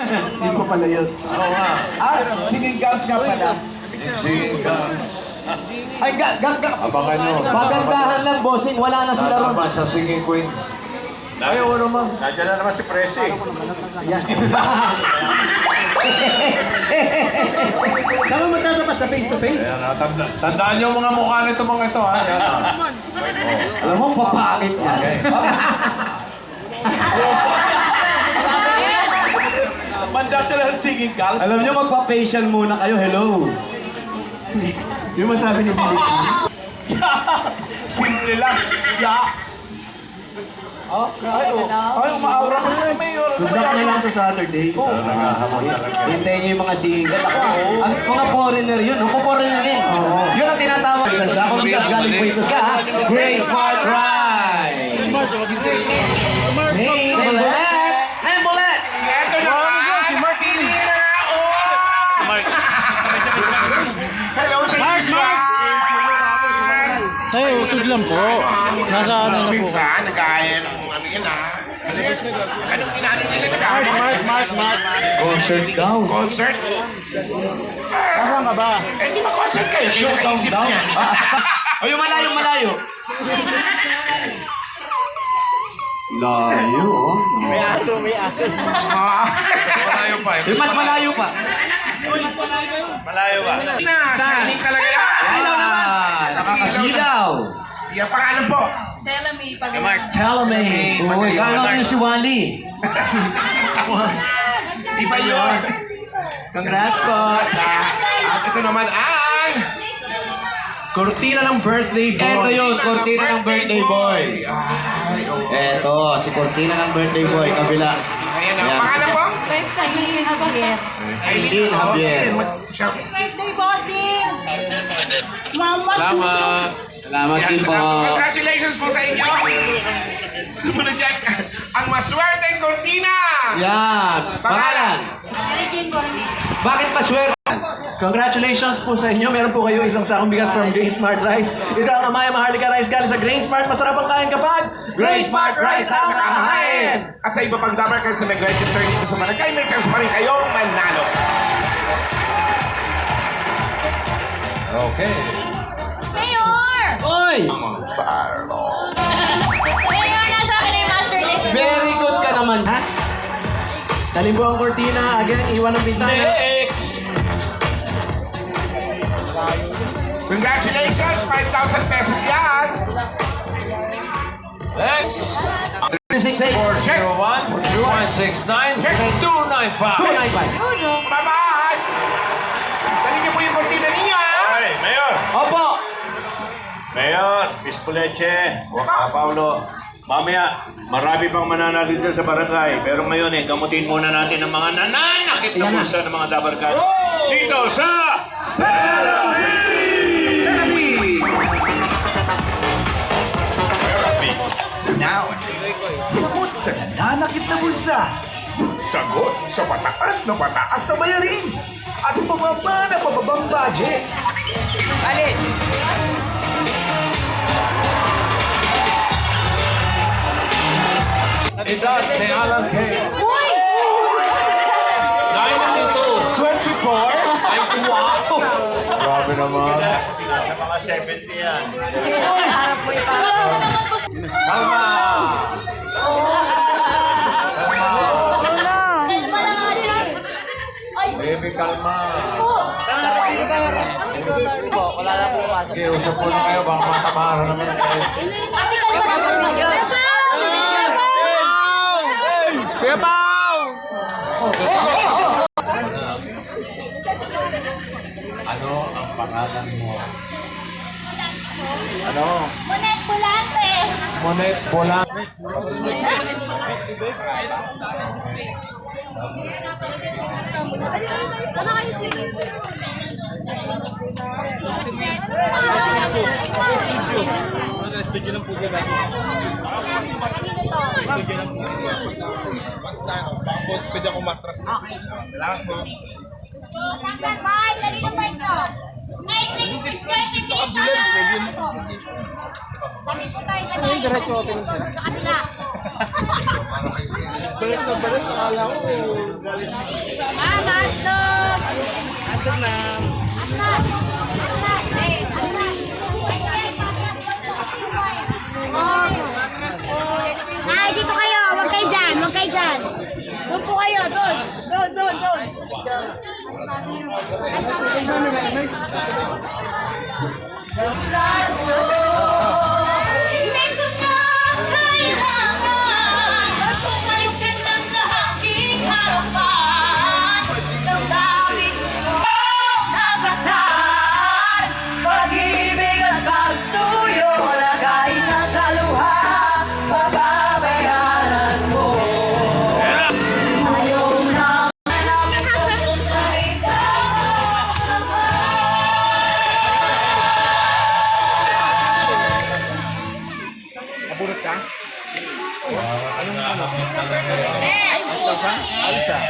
Hindi pa pala yun. Oo nga. Singing girls nga pala. Singing girls. Ay, Abangan nyo. magandahan lang, bossing. Wala na sila ron. Tatama sa singing queens. Ayaw naman. Nandiyan na naman si Presi. Saan mo magtatapat sa face-to-face? Tandaan nyo mga mukha nito mga ito, ha? Yan, ha? Alam mo, papangit yan. Manda sila ng singing girls. Alam nyo, magpa-facial muna kayo. Hello. Yung masabi ni Billy. Simple lang. Ay, umaaura mo siya, Mayor. Good luck na lang sa Saturday. Hintayin nyo yung mga single. Ang mga foreigner yun. Ako foreigner rin. Yun ang tinatawag. Ako nung galing po ito ka. Great Smart Ride! Hey, Bullet! Hey, Bullet! Ito na ba? Si Mark! Hello, si Mark! Ay, usod lang po. Nasa ano na po. Pinsan, nag-aaya ng ano yan ha. Anong inaano nila nag-aaya? Mark. Concert daw. Concert? Nasaan ka ba? Eh, di ba concert kayo? Kayo nakaisip niyan. O, yung malayo. Layo, oh. May aso. Malayo pa eh. Yung mas malayo pa. Malayo ba? Saan? Talaga na. Nakakasilaw. Yung pangalan po. Stella May pag Stella May. Uy, kano yung si Wally? Di ba yun? Congrats po. At ito naman ang... Cortina ng birthday boy. Eto yun, Cortina ng birthday boy. Ay, oh. Eto, si Cortina ng birthday boy, kabila. Ayan na. Ayan. Pangalan po? Aileen Javier. Aileen Javier. Birthday bossing! Mama Salamat din po. Congratulations po sa inyo. Sumunod yan. Ang maswerteng Cortina. Yan. Pangalan. Bakit maswerte? Congratulations po sa inyo. Meron po kayo isang sakong bigas from Grain Smart Rice. Ito ang Amaya Maharlika Rice galing sa Grain Smart. Masarap ang kain kapag Grain Smart Rice ang nakakahain. At sa iba pang dabar kayo sa nag-register dito sa barangay, may chance pa rin kayong manalo. Okay. Mayor! Oy! Mayor, nasa akin na yung master list. Very good ka naman. Ha? Dalhin po ang Cortina. Again, iwan ng bintana. Congratulations! 5,000 pesos yan! Next. 368. 401 169 295. 295. Bye-bye! Dali niyo po yung Cortina ninyo, ha? Ay, Mayor! Opo. Mayor, Pispuleche, Paulo. Mamaya, marami pang mananalo dyan sa barangay. Pero ngayon gamutin muna natin ang mga nananakit na bulsa ng mga dabarkan. Dito sa Sagot sa nananakit na bulsa. Sagot sa pataas na bayarin. At pumaba na pababang budget. Alin? Edad ni Alan K. Uy! 92. 24? Ay, wow! Grabe naman. sa mga 70 yan. Kalma! Baby, kalma. Okay, usap po na kayo. Baka masamahan naman kayo. Kuya Pao! Ano ang pangalan mo? Ano? Monet Bulante! Monet Bolang. Pwede ako matras na. Salamat po. Bye! Dali na ba ito? Ay, please! Dami po tayo sa bahay. Diretso ako sa kabila. Balik na balik. Akala ko galing. Ay, dito kayo. Huwag kayo dyan. Huwag kayo dyan. Doon po kayo. Doon. Doon, doon, doon. Hindi ko na kailangan umalis ka na sa aking harapan. Damdamin ko nasaktan. Pag-ibig at pagsuyo lagay na sa luha. Pababayaran mo. Ayaw na sa